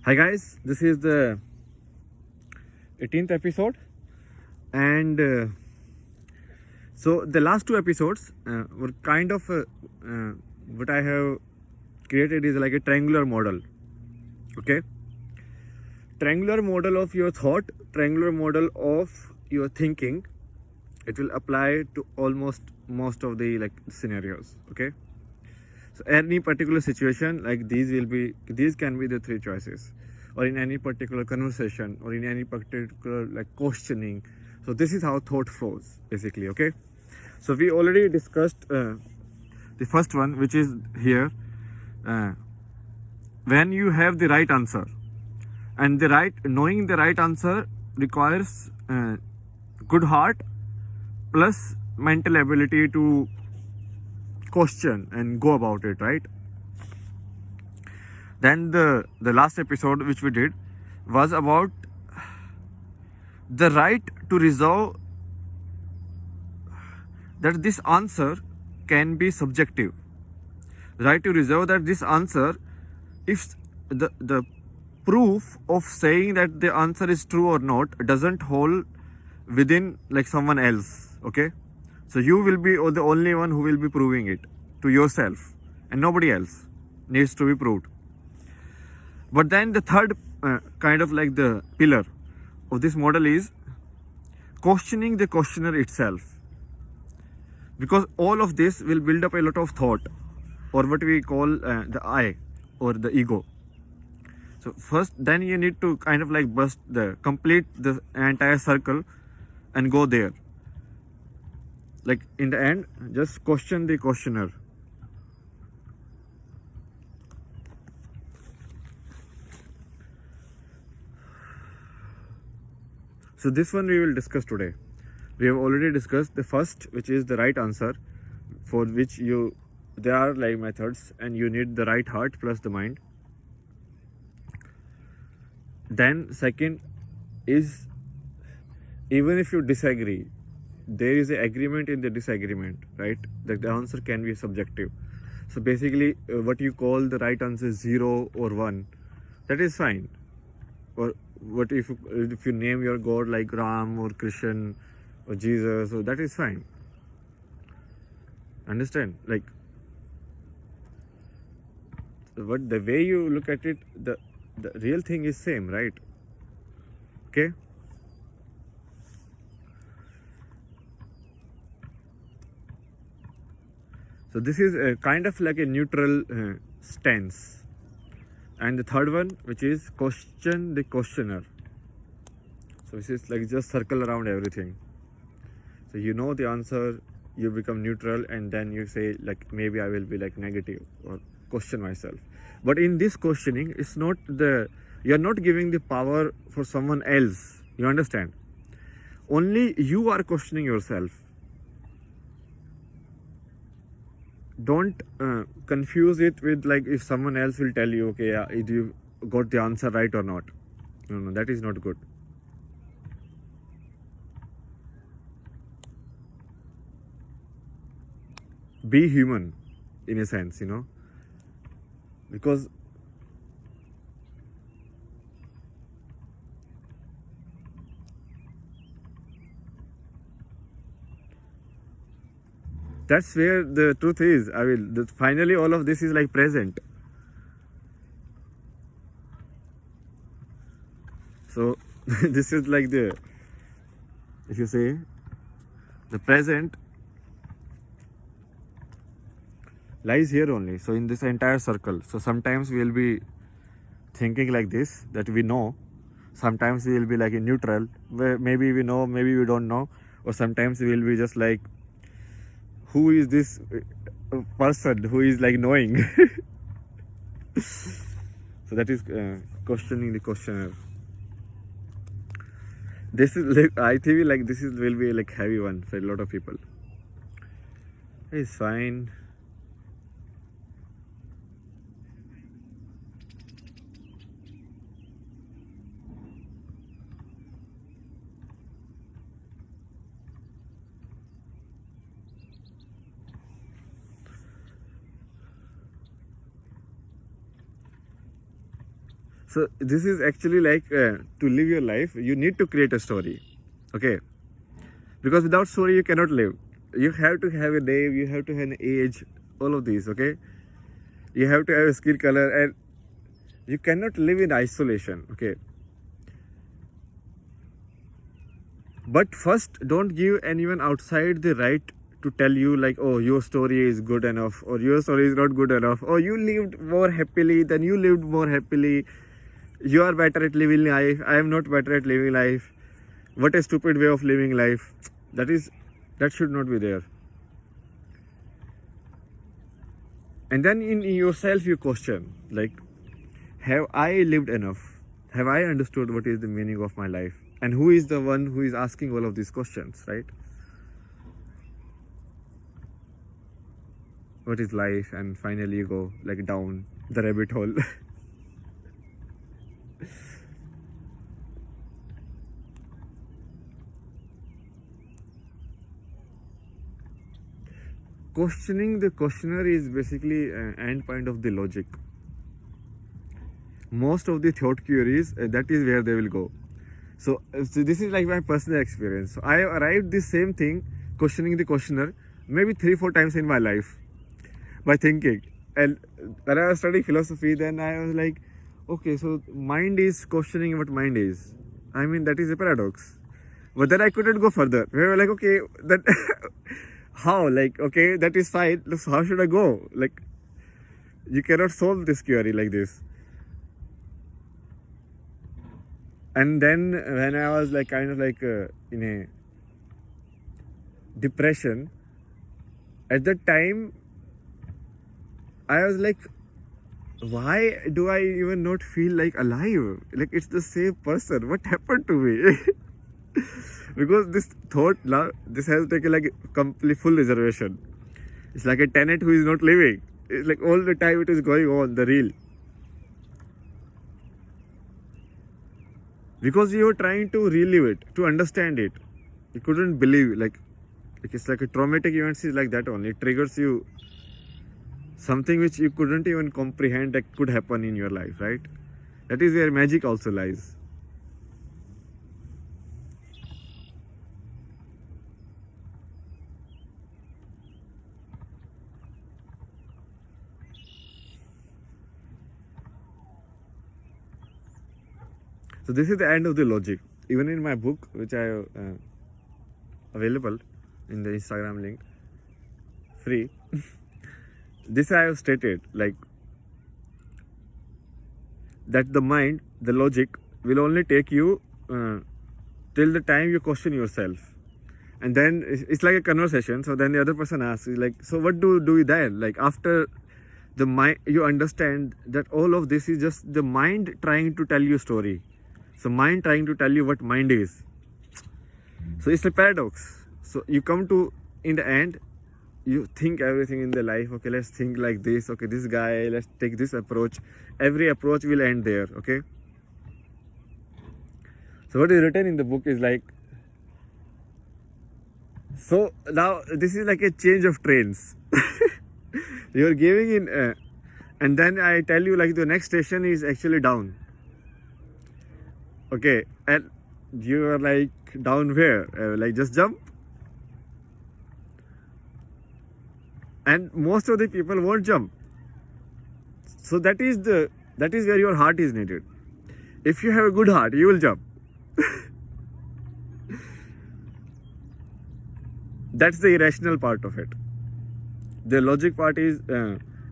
Hi guys, this is the 18th episode, and so the last two episodes were kind of what I have created is like a triangular model. Okay, triangular model of your thought, triangular model of your thinking. It will apply to almost most of the scenarios. Okay, so any particular situation like these can be the three choices, or in any particular conversation, or in any particular questioning. So this is how thought flows basically. Okay, so we already discussed the first one, which is here. When you have the right answer, and knowing the right answer requires good heart plus mental ability to question and go about it, right? Then the last episode which we did was about the right to resolve that this answer can be subjective. Right to reserve that this answer, if the proof of saying that the answer is true or not doesn't hold within someone else. Okay, so you will be the only one who will be proving it to yourself, and nobody else needs to be proved. But then the third kind of the pillar of this model is questioning the questioner itself, because all of this will build up a lot of thought, or what we call the I, or the ego. So first, then you need to kind of complete the entire circle and go there. In the end, just question the questioner. So this one we will discuss today. We have already discussed the first, which is the right answer, for which there are methods, and you need the right heart plus the mind. Then second is, even if you disagree, there is an agreement in the disagreement, right? That the answer can be subjective. So basically what you call the right answer is 0 or 1, that is fine. Or what if you name your god like Ram or Krishna or Jesus, so that is fine. Understand? But the way you look at it, the real thing is same, right? Okay. So this is a kind of like a neutral stance. And the third one, which is question the questioner. So this is just circle around everything. So you know the answer, you become neutral, and then you say maybe I will be negative or question myself. But in this questioning, it's not you're not giving the power for someone else. You understand? Only you are questioning yourself. Don't confuse it with if someone else will tell you, okay, yeah, you got the answer right or not. No, that is not good. Be human in a sense, because that's where the truth is. Finally all of this is present. So this is if you say the present lies here only. So in this entire circle, so sometimes we will be thinking like this, that we know. Sometimes we will be in neutral, where maybe we know, maybe we don't know. Or sometimes we will be just who is this person who is knowing? So that is questioning the questioner. This is I think this is will be a heavy one for a lot of people. It's fine. So this is actually like to live your life, you need to create a story. Okay, because without story you cannot live. You have to have a name, you have to have an age, all of these. Okay, you have to have a skin color, and you cannot live in isolation. Okay, but first, don't give anyone outside the right to tell you like, oh, your story is good enough, or your story is not good enough, or you lived more happily than you lived more happily, you are better at living life, I am not better at living life, what a stupid way of living life. That should not be there. And then in yourself you question, like, have I lived enough? Have I understood what is the meaning of my life? And who is the one who is asking all of these questions, right? What is life? And finally you go like down the rabbit hole. Questioning the questioner is basically an end point of the logic. Most of the thought queries, that is where they will go. So this is like my personal experience. So I arrived this same thing, questioning the questioner, maybe 3-4 times in my life by thinking. And when I was studying philosophy, then I was like, okay, so mind is questioning what mind is. I mean, that is a paradox. But then I couldn't go further. We were like, okay, then how? Like, okay, that is fine. So how should I go? Like, you cannot solve this query like this. And then when I was like kind of like in a depression, at that time I was like, why do I even not feel like alive? Like, it's the same person. What happened to me? Because this thought, this has taken like complete full reservation. It's like a tenant who is not living. It's like all the time it is going on, the reel. Because you were trying to relive it, to understand it. You couldn't believe, like it's like a traumatic event is like that only. It triggers you something which you couldn't even comprehend that could happen in your life, right? That is where magic also lies. So this is the end of the logic. Even in my book, which I available in the Instagram link, free, this I have stated, like, that the mind, the logic, will only take you till the time you question yourself. And then it's like a conversation. So then the other person asks, like, so what do you then? Like, after the mind, you understand that all of this is just the mind trying to tell you a story. So mind trying to tell you what mind is. So it's a paradox. So you come to, in the end, you think everything in the life, okay, let's think like this, okay, this guy, let's take this approach. Every approach will end there, okay? So what is written in the book is like, so now this is like a change of trains. You're giving in, and then I tell you like the next station is actually down. Okay, and you are like, down where? Like, just jump. And most of the people won't jump. So that is where your heart is needed. If you have a good heart, you will jump. That's the irrational part of it. The logic part is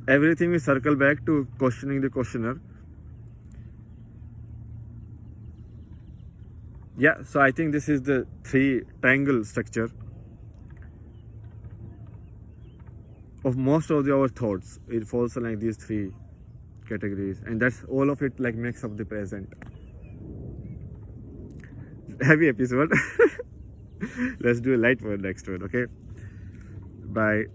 everything will circle back to questioning the questioner. Yeah, so I think this is the 3 triangle structure of most of our thoughts. It falls in like these 3 categories, and that's all of it like makes up the present. Heavy episode. Let's do a light one next one, okay? Bye.